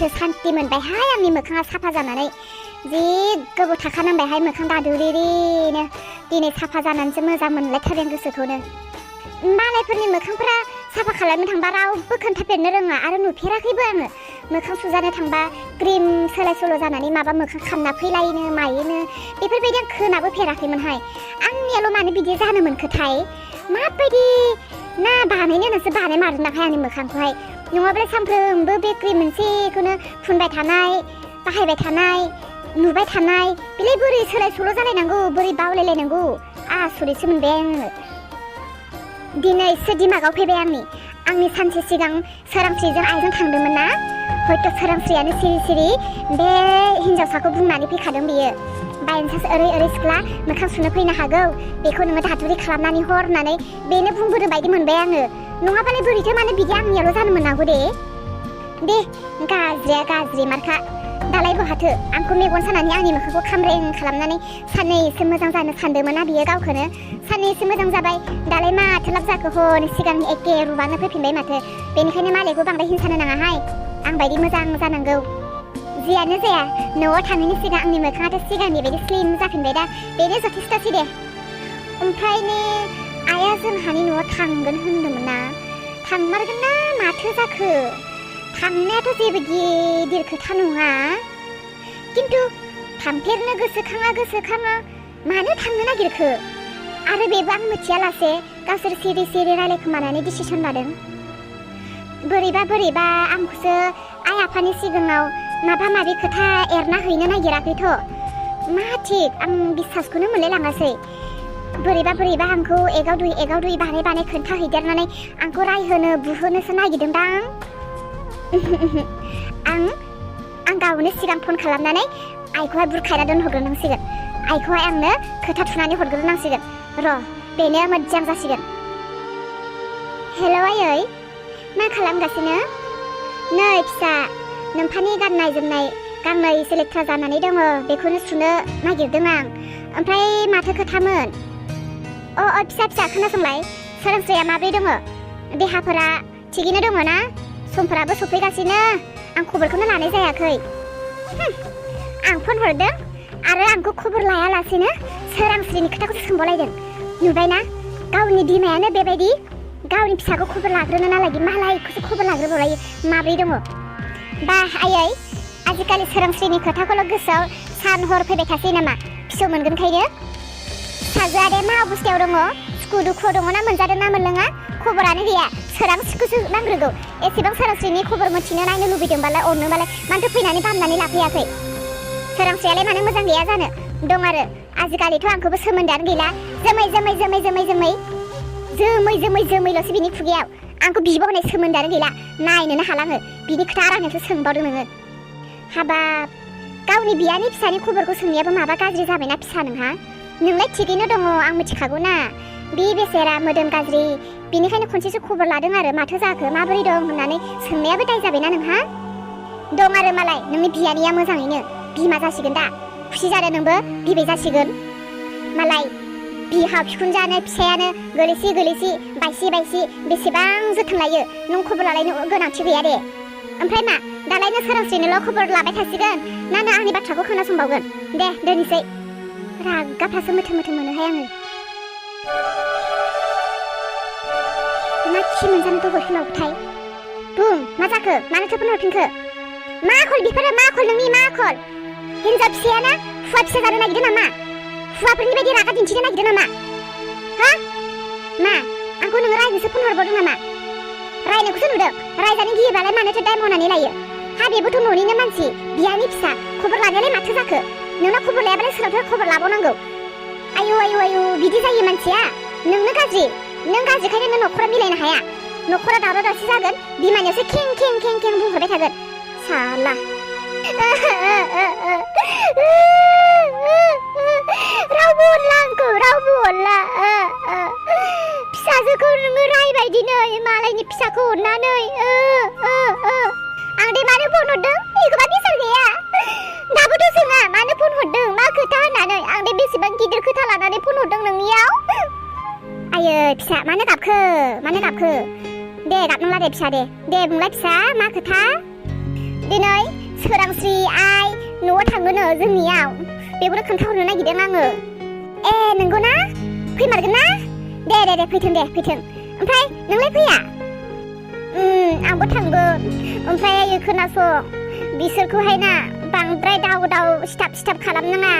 गोसो सान्ति मोनबायहाय आंनि मोखाङा साफा जानानै जि गोबाव थाखानांबायहाय मोखां दादुरिरिनो दिनै साफा जानानैसो मोजां मोनलायथारदों गोसोखौनो मालायफोरनि मोखांफोरा साफा खालामनो थांबा रावबो खोन्थाफेरनो रोङा आरो नुफेराखैबो आङो मोखां सुजानो थांबा क्रिम सोलाय सोल' जानानै माबा मोखां खामना फैलायनो मायोनो बेफोरबायदि आं खोनाबो फेराखैमोनहाय आंनियाल' मानो बिदि जानो मोनखोथाय माबायदि ना बानायनो होननासो बानाय मारनाखाय आंनि मोखांखौहाय नङाब्ला सानफ्रोमबो बे क्रिम मोनसेखौनो फुनबाय थानाय बाहायबाय थानाय नुबाय थानाय बेलाय बोरै सोलाय सोल' जालायनांगौ बोरै बावलायलायनांगौ आसरितसो मोनबाय आङो दिनैसो दिमागाव फैबाय आंनि सानसे सिगां सोरांस्रिजों आइजों थांदोंमोन ना हयथ' सोरांस्रियानो सिरि सिरि बे हिन्जावसाखौ बुंनानै फैखादों बियो बायनसास ओरै सिख्ला मोखां सुनो फैनो हागौ बेखौ नोङो दादुरि खालामनानै हर होननानै बेनो बुंबोदों बायदि मोनबाय आङो नङाबालाय बोरैथो मानो बिदि आंनियावल' जानो मोननांगौ दे गाज्रिया गाज्रि मारखा दालाय बहाथो आंखौ मेगन सानानै आंनि मोखांखौ खामरें खालामनानै साननैसो मोजां जानो सानदोंमोन ना बियो गावखौनो साननैसो मोजां जाबाय दालाय माथो लाब जाखो हनै सिगांनि एखे रुबानो फैफिनबाय माथो बेनिखायनो मालायखौ बांद्राय हिंसानो नाङाहाय आं बायदि मोजां जानांगौ जियानो जाया न'आव थांनायनि सिगां आंनि मोखाङाथ' सिगांनि बायदि स्लिम जाफिनबाय दा बेनो जथेस्थ'सै दे ओमफ्राय ने आइया जोंहानि न'आव थांगोन होनदोंमोन ना थांमारगोन ना माथो जाखो थांनायाथ' जेबो गिदिर खोथा नङा खिन्थु थांफेरनो गोसोखाङा मानो थांनो नागिरखो आरो बेबो आं मिथियालासे गावसोर सिरि सिरि रायलायखोमानानै डिसिसन लादों बोरैबा आंखौसो आइ आफानि सिगाङाव माबा माबि खोथा एरना हैनो नागिराखैथ' मा थिक आं बिसासखौनो मोनलायलाङासै बोरैबा आंखौ एगाव दुइ बानाय खोन्थाहैदेरनानै आंखौ रायहोनो बुहोनोसो नागिरदोंदां आं गावनो सिगां फन खालामनानै आइखौहाय बुरखायना दोनहरग्रोनांसिगोन आइखौहाय आंनो खोथा थुनानै हरग्रोनांसिगोन र' बेनो मोजां जासिगोन हेल' आयै मा खालामगासिनो नै फिसा नोम्फानि गाननाय जोमनाय गांनैसो लेथ्रा जानानै दङ बेखौनो सुनो नागिरदों आं ओमफ्राय माथो खोथामोन फिसा खोनासंलाय सोरांस्रिया माब्रै दङ देहाफोरा थिगैनो दङ ना समफोराबो सफैगासिनो आं खबरखौनो लानाय जायाखै आं फन हरदों आरो आंखौ खबर लायालासेनो सोरांस्रिनि खोथाखौसो सोंबावलायदों नुबायना गावनि बिमायानो बेबायदि गावनि फिसाखौ खबर लाग्रोनो नालागि मालायखौसो खबर लाग्रोबावलायो माब्रै दङ बा आयै आजिखालि सोरांस्रिनि खोथाखौल' गोसोआव सान हर फैबाय थासै नामा फिसौ मोनगोनखायनो फिसाजोआ दे मा अबस्थायाव दङ सुखु दुखुआव दङ ना मोनजादों ना मोनलोङा खबरानो गैया सोरांस्रिखौसो नांग्रोगौ एसेबां सोरांस्रिनि खबर मिथिनो नायनो लुबैदोंबालाय अननोबालाय मानोथो फैनानै बामनानै लाफैयाखै सोरांस्रियालाय मानो मोजां गैया जानो दं आरो आजिखालिथ' आंखौबो सोमोन्दोआनो गैला जोमै बिनि खुगायाव आंखौ बिब' होननाय सोमोन्दोआनो गैला नायनोनो हालाङो बिनि खोथा आरो आंनियावसो सोंबावदों नोङो हाबाब गावनि बियानि फिसानि खबरखौ सोंनायाबो माबा गाज्रि जाबायना फिसा नोंहा नोंलाय थिगैनो दङ आं मिथिखागौ ना बे बेसेरा मोदोम गाज्रि बेनिखायनो खनसेसो खबर लादों आरो माथो जाखो माबोरै दं होननानै सोंनायाबो दाय जाबायना नोंहा दं आरो मालाय नोंनि बियानिया मोजाङैनो बिमा जासिगोन दा खुसि जादों नोंबो बिबै जासिगोन मालाय बिहाव बिखुनजानो फिसायानो गोलैसि बायसि बेसेबां जोथोन लायो नों खबर लालायनो गोनांथि गैया दे ओमफ्राय मा दालायनो सोरांस्रिनोल' खबर लाबाय थासिगोन ना आंनि बाथ्राखौ खोनासंबावगोन दे दोननोसै रागाफ्रासो मोथो मोनोहाय आङो मा खि मोनजानो दबरफिनावथाय बुं मा जाखो मानोथो फन हरफिनखो मा आखल बेफोरो मा आखल नोंनि मा आखल हिन्जाव फिसायाना हुवा फिसा जानो नागिरदों नामा हुवाफोरनि बायदि रागा दिन्थिनो नागिरदों नामा हा मा आंखौ नोङो रायनोसो फन हरबावदों नामा रायनायखौसो नुदों रायजानो गियोबालाय मानोथो दाय मावनानै लायो हा बेबोथ' न'निनो मानसि बियानि फिसा खबर लानायालाय माथो जाखो नोंना खबर लायाबालाय सोरनावथो खबर लाबावनांगौ आयु बिदि जायो मानसिया नोंनो गाज्रि नों गाज्रिखायनो नों न'खरा मिलायनो हाया न'खरा दावराव दावसि जागोन बिमानियावसो खें बुंहरबाय थागोन साला रावबो अनला आंखौ रावबो अनला फिसाजोखौ नोङो रायबाय दिनै मालायनि फिसाखौ अननानै आं दे मानो फन हरदों बेखौबा बिसार गैया दाबोथ' सोङा मानो फन हरदों मा खोथा होननानै आं दे बेसेबां गिदिर खोथा लानानै फन हरदों नोंनियाव आयै फिसा मानो गाबखो दे गाबनांला दे फिसा दे बुंलाय फिसा मा खोथा दिनै सोरांस्रि आइ न'आव थांगोनो जोंनियाव बेखौनो खोन्थाहरनो नागिरदों आङो ए नंगौना फैमारगोन ना दे फैथों ओमफ्राय नोंलाय फैया आंबो थांगोन ओमफ्राय आयो खोनासं बिसोरखौहाय ना बांद्राय दाव सिथाब खालामनाङा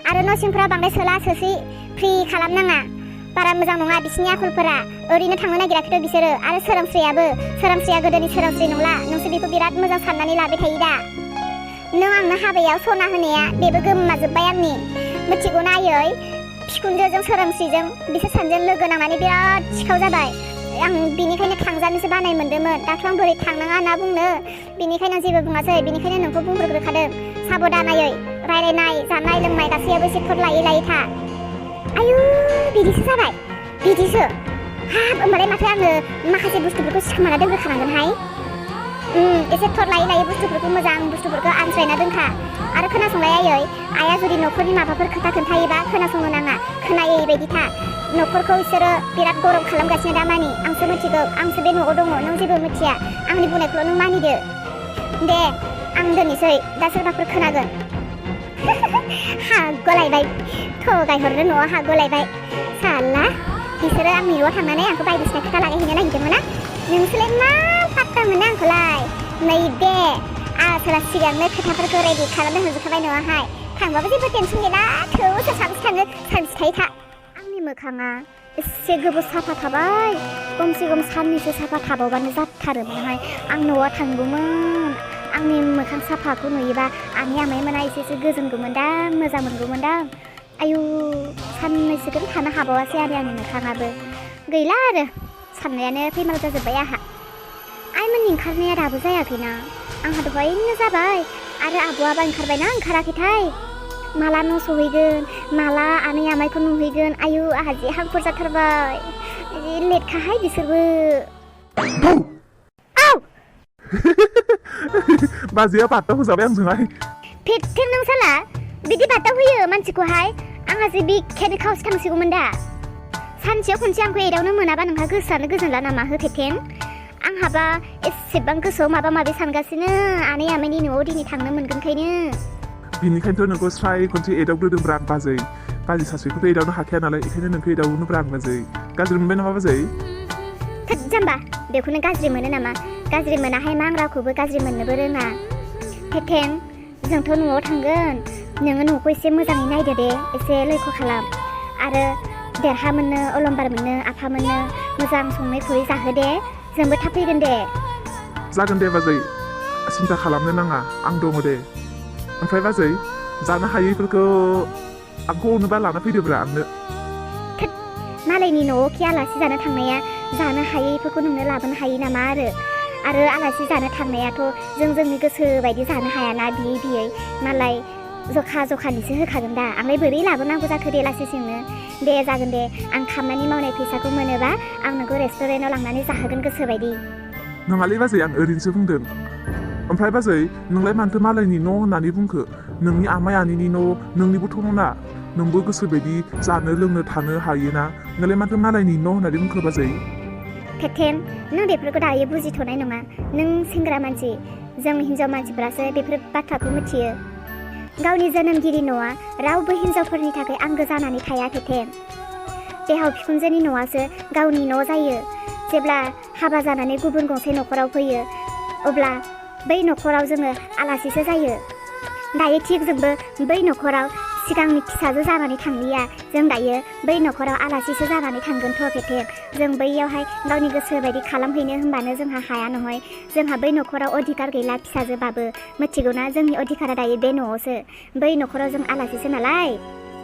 आरो न' सिंफोरा बांद्राय सोला सोसि फ्रि खालामनाङा बारा मोजां नङा बिसिनि आखलफोरा ओरैनो थांनो नागिराखैथ' बिसोरो आरो सोरांस्रिया गोदोनि सोरांस्रि नंला नोंसोर बेखौ बिराद मोजां साननानै लाबाय थायो दा नों आंनो हाबायाव सना होनाया बेबो गोमाजोब्बाय आंनि मिथिगौना आयै बिखुनजोजों सोरांस्रिजों बिसोर सानैजों लोगो नांनानै बिराद सिखाव जाबाय आं बिनिखायनो थांजानोसो बानाय मोन्दोंमोन दाथ' आं बोरै थांनाङा होनना बुंनो बिनिखायनो आं जेबो बुङासै बिनिखायनो नोंखौ बुंग्रोखादों साबधानायै रायलायनाय जानाय लोंनाय गासैयावबो एसे थर लायै था आयु बिदिसो जाबाय बिदिसो हाब होमबालाय माथो आङो माखासे बुस्थुफोरखौ सिखोमाना दोनग्रोखानांगोनहाय एसे थर लायै बुस्थुफोरखौ मोजां बुस्थुफोरखौ आनज्रायना दोनखा आरो खोनासंलाय आयै आइया जुदि न'खरनि माबाफोर खोथा खोन्थायोबा खोनासंनो नाङा खोनायै बायदि था न'खरखौ बिसोरो बिराद गरम खालामगासिनो दामानि आंसो मिथिगौ आंसो बे न'आव दङ नों जेबो मिथिया आंनि बुंनायखौल' नों मानिदो दे आं दोननोसै दा सोरबाफोर खोनागोन हा गलायबाय थगायहरनो न'आव हा गलायबाय साला बिसोरो आंनि न'आव थांनानै आंखौ बायदिसिना खोथा लागायहैनो नागिरदोंमोन ना नोंसोरलाय मा पात्ता मोनो आंखौलाय नै दे आसोला सिगांनो खोथाफोरखौ रेडि खालामनो होजोबखाबाय न'आवहाय थांबाबो जेबो टेनसन गैला थौसो साबेसे थाङो सानसे थायो था आंनि मोखाङा एसे गोबाव साफा थाबाय खमसे खम साननैसो साफा थाबावबानो जाथारोमोनहाय आं न'आव थांगौमोन आंनि मोखां साफाखौ नुयोबा आंनि आमाइमोना एसेसो गोजोनगौमोनदां मोजां मोनगौमोनदां आयु साननैसोखौनो थानो हाबावासै आंनि मोखाङाबो गैला आरो साननायानो फैमाल जाजोब्बाय आंहा आइमोननि ओंखारनाया दाबो जायाखैना आंहा दहायनो जाबाय आरो आब'आबा ओंखारबायना ओंखाराखैथाय माला न' सहैगोन माला आनै आमाइखौ नुहैगोन आयु आंहा जि हांफोर जाथारबाय जि लेटखाहाय बिसोरबो बाजैया बाट्टा होजाबाय आंजोंहाय फेथें नों साला बिदि बाट्टा होयो मानसिखौहाय आंहा जे बिखायनो खावसे थांसिगौमोन दा सानसेयाव खनसे आंखौ एदावनो मोनाबा नोंहा गोसोआनो गोजोनला नामा हो फेथें आंहाबा एसेबां गोसोआव माबा माबि सानगासिनो आनै आमाइनि न'आव दिनै थांनो मोनगोनखायनो बिनिखायनोथ' नोंखौ स्राय खनसे एदावग्रोदोंब्रा आं बाजै सासेखौथ' एदावनो हाखाया नालाय बेखायनो नोंखौ एदावनोब्रा आं बाजै गाज्रि मोनबाय नामा बाजै थोद जाम्बा बेखौनो गाज्रि मोनो नामा गाज्रि मोनाहाय मा आं रावखौबो गाज्रि मोननोबो रोङा फेथें जोंथ' न'आव थांगोन नोङो न'खौ एसे मोजाङै नायदो दे एसे लैख' खालाम आरो देरहा मोननो अलंबार मोननो आफा मोननो मोजां संनाय खुरै जाहो दे जोंबो थाब फैगोन दे जागोन दे बाजै सिन्था खालामनो नाङा आं दङ दे ओमफ्राय बाजै जानो हायैफोरखौ आंखौ अनोबा लाना फैदोब्रा आंनो मालायनि न'आव खि आलासि जानो थांनाया जानो हायैफोरखौ नोंनो लाबोनो हायो नामा आरो आलासि जानो थांनायाथ' जों जोंनि गोसो बायदि जानो हायाना बियै मालाय जखानिसो होखागोन दा आंलाय बोरै लाबोनांगौ जाखो दे लासैसिंनो दे जागोन दे आं खामानि मावनाय फैसाखौ मोनोबा आं नोंखौ रेस्टुरेन्टाव लांनानै जाहोगोन गोसो बायदि नङालै बाजै आं ओरैनोसो बुंदों ओमफ्राय बाजै नोंलाय मानोथो मालायनि न' होननानै बुंखो नोंनि आमाइ आनैनि न' नोंनिबोथ' नङा नोंबो गोसो बायदि जानो लोंनो थानो हायोना नोंलाय माथो मालायनि न' होननानै बुंखो बाजै फेथें नों बेफोरखौ दायो बुजिथ'नाय नङा नों सेंग्रा मानसि जों हिन्जाव मानसिफ्रासो बेफोर बाथ्राखौ मिथियो गावनि जोनोमगिरि न'आ रावबो हिन्जावफोरनि थाखाय आंगो जानानै थाया फेथें बिहाव बिखुनजोनि न'आसो गावनि न' जायो जेब्ला हाबा जानानै गुबुन गंसे न'खराव फैयो अब्ला बै न'खराव जोङो आलासिसो जायो दायो थिग जोंबो बै न'खराव सिगांनि फिसाजो जानानै थांलिया जों दायो बै न'खराव आलासिसो जानानै थांगोनथ' फेथें जों बैयावहाय गावनि गोसो बायदि खालामहैनो होनबानो जोंहा हाया नहय जोंहा बै न'खराव अधिकार गैला फिसाजोबाबो मिथिगौना जोंनि अधिकारा दायो बे न'आवसो बै न'खराव जों आलासिसो नालाय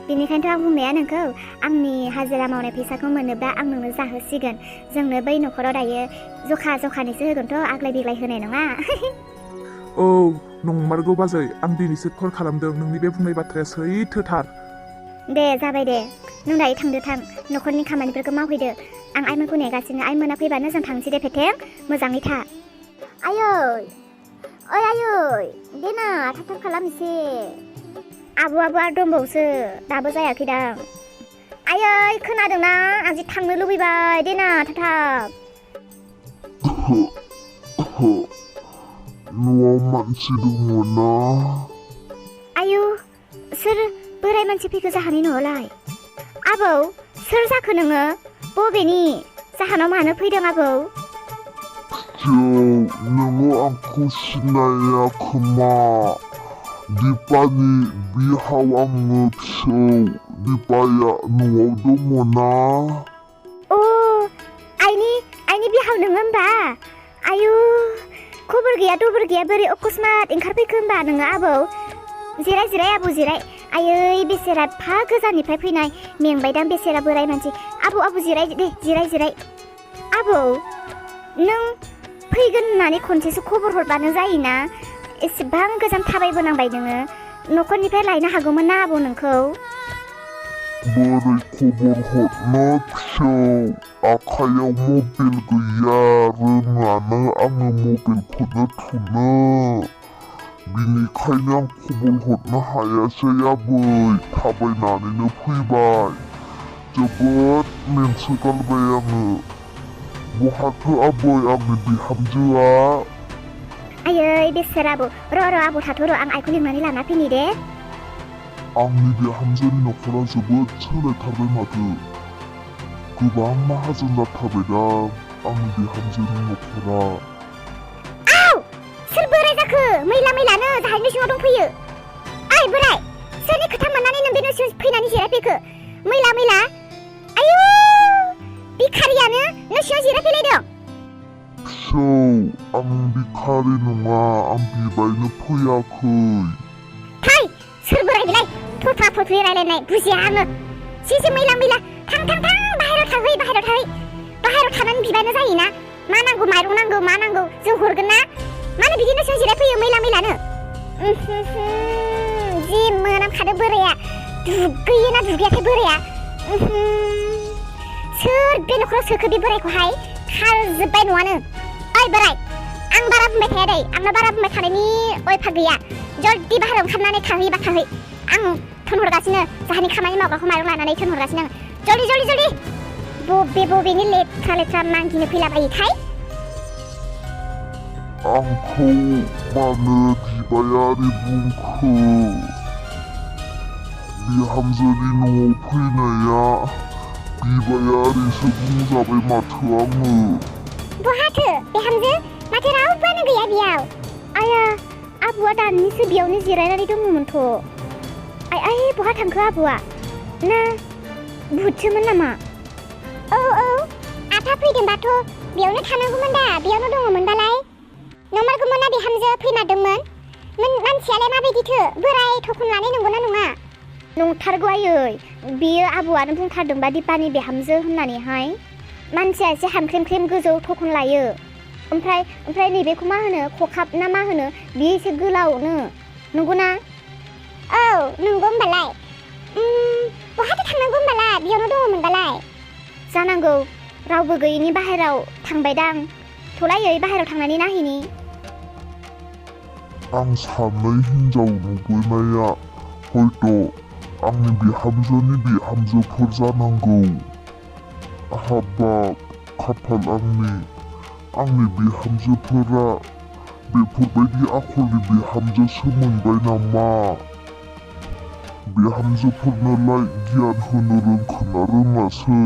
बेनिखायनोथ' आं बुंनाया नोंखौ आंनि हाजिरा मावनाय फैसाखौ मोनोब्ला आं नोंनो जाहोसिगोन जोंनो बै न'खराव दायो जखानिसो होगोनथ' आग्लाय बिग्लाय होनाय नङा औ नंमारगौ बाजै आं दिनैसो कल खालामदों नोंनि बे बुंनाय बाथ्राया सैथोथार दे जाबाय दे नों दायो थां न'खरनि खामानिफोरखौ मावहैदो आं आइमोनखौ नेगासिनो आइमोना फैबानो जों थांसै दे फेथें मोजाङै था आयै देना थाब खालाम एसे आब'आबो आरो दंबावोसो दाबो जायाखैदां आयै खोनादोंना आं जि थांनो लुबैबाय देना थाब न'आव मानसि दङ ना आयु सोर बोराय मानसि फैखो जाहानि न'आवलाय आबौ सोर जाखो नोङो बबेनि जाहानाव मानो फैदों आबौ जौ नोङो आंखौ सिनाया खोमा दिपानि बिहाव आङो फिसौ दिपाया न'आव दङ ना अ आइनि बिहाव नोङो होमबा आयु खबर गैया दबर गैया बोरै अकस्मात ओंखारफैखो होमबा नोङो आबौ जिराय आबौ जिराय आयै बेसेरा फा गोजाननिफ्राय फैनाय मेंबायदां बेसेरा बोराय मानसि आबौ जिराय दे जिराय आबौ नों फैगोन होननानै खनसेसो खबर हरबानो जायोना एसेबां गोजान थाबायबोनांबाय नोङो न'खरनिफ्राय लायनो हागौमोन ना आबौ नोंखौ बोरै खबर हरनो फिसौ आखायाव मबाइल गैया रोङानो आङो मबाइलखौनो थुनो बिनिखायनो आं खबर हरनो हायासै आबै थाबायनानैनो फैबाय जोबोद मेंसोगारबाय आङो बहाथो आबै आंनि बिहामजोआ आयै बेसेरा आबौ र' आबौ थाथ' र' आं आइखौ लिंनानै लाना फैनि दे आंनि बिहामजोनि न'खरा जोबोद सोलायथारबाय माथो गोबां माहाजोन जाथारबायदां आंनि बिहामजोनि न'खरा सोर बोराय जाखो मैलानो जाहानि न' सिङाव दंफैयो ओइ बोराय सोरनि खोथा मोननानै नों बे न' सिङाव फैनानै जिरायफैखो मैला आयु बिखारियानो न' सिङाव जिरायफैलायदों फिसौ आं बिखारि नङा आं बिबायनो फैयाखै थै सोर बोराय बिलाय थरफा थरफि रायलायनाय बुजिया आङो सिसे मैला थां बाहेराव थाहै बाहेराव थानानै बिबानो जायोना मा नांगौ माइरं नांगौ मा नांगौ जों हरगोन ना मानो बिदि न' सिङाव जिरायफैयो मैलानो जि मोनामखादों बोराया दुगैयोना दुगैयाखै बोराया सोर बे न'खराव सोखो बे बोरायखौहाय खारजोब्बाय न'आनो ओइ बोराय आं बारा बुंबाय थाया दै आंना बारा बुंबाय थानायनि अयफा गैया जल्दि बाहेराव ओंखारनानै थाहैबा थाहै आं थोनहरगासिनो जाहानि खामानि मावग्राखौ माइरं लानानै थोनहरगासिनो आं जल्दि बबेनि लेथ्रा मागिनो फैलाबायोथाय आंखौ मानो बिबायारि बुंखो बिहामजोनि न'आव फैनाया बिबायारिसो बुंजाबाय माथो आङो बहाथो बिहामजो माथो रावबोआनो गैया बेयाव आया आबौआ दानिसो बेयावनो जिरायनानै दङमोनथ' आइ बहा थांखो आबौआ ना भुतसोमोन नामा औ आफा फैदोंबाथ' बेयावनो थानांगौमोन दा बेयावनो दङमोनबालाय नंमारगौमोन ना बिहामजो फैमारदोंमोन मानसियालाय माबायदिथो बोराय थखन लानाय नंगौना नङा नंथारगौ आयै बेयो आबौआनो बुंथारदोंबा दिपानि बिहामजो होननानैहाय मानसिया एसे हामख्रेम गोजौ थखन लायो ओमफ्राय नैबेखौ मा होनो खखाब ना मा होनो बियो एसे गोलावनो नंगौना औ नंगौ होमबालाय बहाथो थांनांगौ होमबालाय बेयावनो दङमोनबालाय जानांगौ रावबो गैयिनि बाहेराव थांबायदां थलायै बाहेराव थांनानै नायहैनि आं सानै हिनजाव नुबोनाया हयथ' आंनि बिहामजोनि बिहामजोफोर जानांगौ हाबाब खाफाल आंनि बिहामजोफोरा बेफोरबायदि आखलनि बिहामजोसो मोनबाय नामा बिहामजोफोरनोलाय गियान होनो रोंखोना रोङासै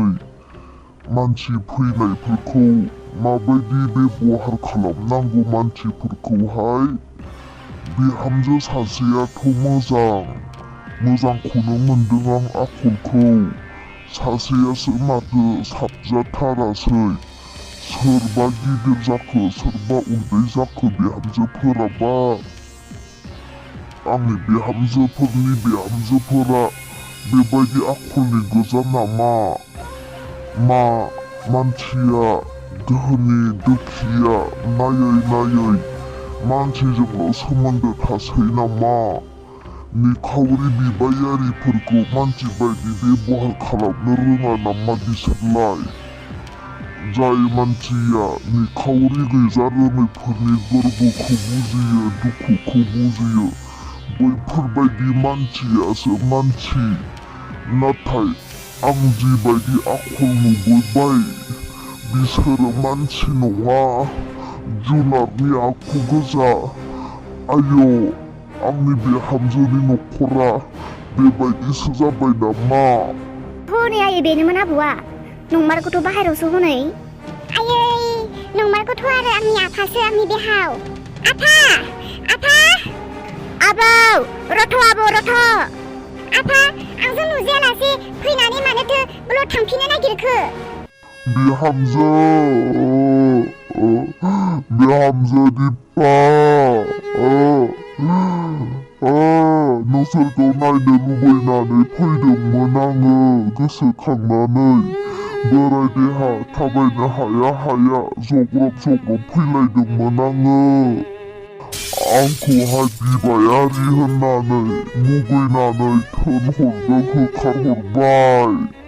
मानसि फैनायफोरखौ माबायदि बेबहार खालामनांगौ मानसिफोरखौहाय बिहामजो सासेयाथ' मोजांखौनो मोनदों आं आखलखौ सासेयासो माथो साबजाथारासै सोरबा गिदिर जाखो सोरबा उन्दै जाखो बिहामजोफोराबा आंनि बिहामजोफोरनि बिहामजोफोरा बेबायदि आखलनि गोजा नामा मा मानसिया दोहोनि दुखिया नायै मानसिजोंल' सोमोन्दो थासै नामा निखावरि बिबायारिफोरखौ मानसि बायदि बेबहार खालामनो रोङा नामा बिसोरलाय जाय मानसिया निखावरि गैजा रोङैफोरनि गोरबोखौ बुजियो दुखुखौ बुजियो बैफोरबायदि मानसियासो मानसि नाथाय आं जिबायदि आखल नुबोबाय बिसोरो मानसि नङा जुनारनि आखु गोजा आयौ आंनि बे हामजोनि नखरा बेबायदिसो जाबाय नामा हनै आयै बेनोमोन आबौआ नंमारगौथ' बाहेरायावसो हनै आयै नंमारगौथ' आरो आंनि आफासो आंनि बेहाव आफा आफा आबौ रथ' आबौ रथ' आफा आंजों नुजायालासे फैनानै मानोथो ब्लद थांफिननो नागिरखो बिहामजो बिहामजो दिपा नोंसोरखौ नायनो लुबैनानै फैदोंमोन आङो गोसोखांनानै बोराय देहा थाबायनो हाया हाया जग्रब जग्रब फैलायदोंमोन आङो आंखौहाय बिबायारि होननानै मुगैनानै थोनहरदों होखारहरबाय